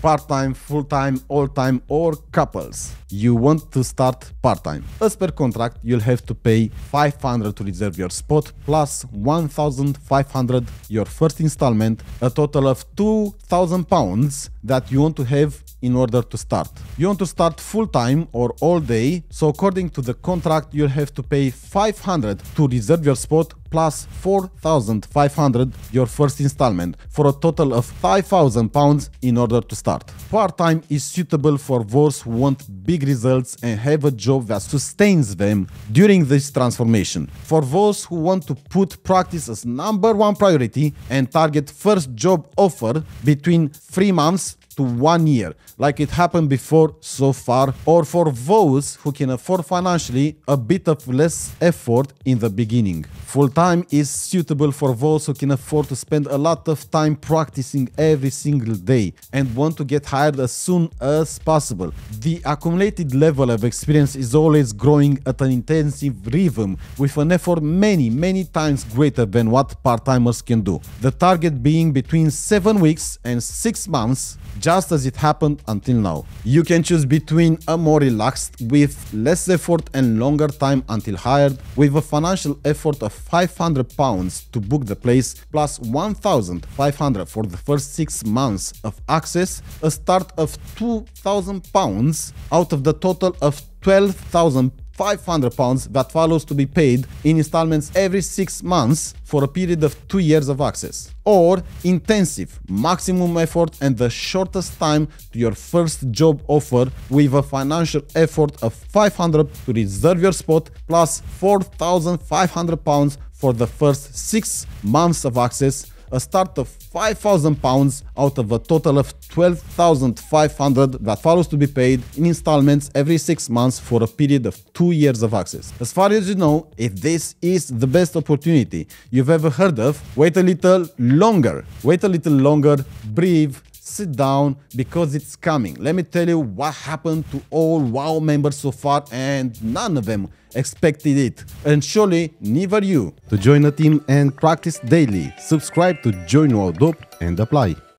part-time, full-time, all-time, or couples. You want to start part-time. As per contract, you'll have to pay 500 to reserve your spot plus 1,500 your first installment, a total of 2,000 pounds that you want to have in order to start. You want to start full-time or all day, so according to the contract, you'll have to pay 500 to reserve your spot plus 4,500 your first installment for a total of 5,000 pounds in order to start. Part-time is suitable for those who want big results and have a job that sustains them during this transformation. For those who want to put practice as #1 priority and target first job offer between 3 months to 1 year, like it happened before so far, or for those who can afford financially a bit of less effort in the beginning. Full-time is suitable for those who can afford to spend a lot of time practicing every single day and want to get hired as soon as possible. The accumulated level of experience is always growing at an intensive rhythm with an effort many times greater than what part-timers can do. The target being between 7 weeks and 6 months, just as it happened until now. You can choose between a more relaxed with less effort and longer time until hired, with a financial effort of 500 pounds to book the place plus 1,500 for the first 6 months of access, a start of 2,000 pounds out of the total of 12,500 pounds that follows to be paid in installments every 6 months for a period of 2 years of access. Or intensive, maximum effort and the shortest time to your first job offer with a financial effort of 500 to reserve your spot plus 4,500 pounds for the first 6 months of access, a start of 5,000 pounds out of a total of 12,500 that follows to be paid in installments every 6 months for a period of 2 years of access. As far as you know, if this is the best opportunity you've ever heard of, wait a little longer. Wait a little longer, breathe, sit down, because it's coming. Let me tell you what happened to all WOW members so far, and none of them expected it. And surely neither you. To join the team and practice daily, subscribe to Join WOW Dope and apply.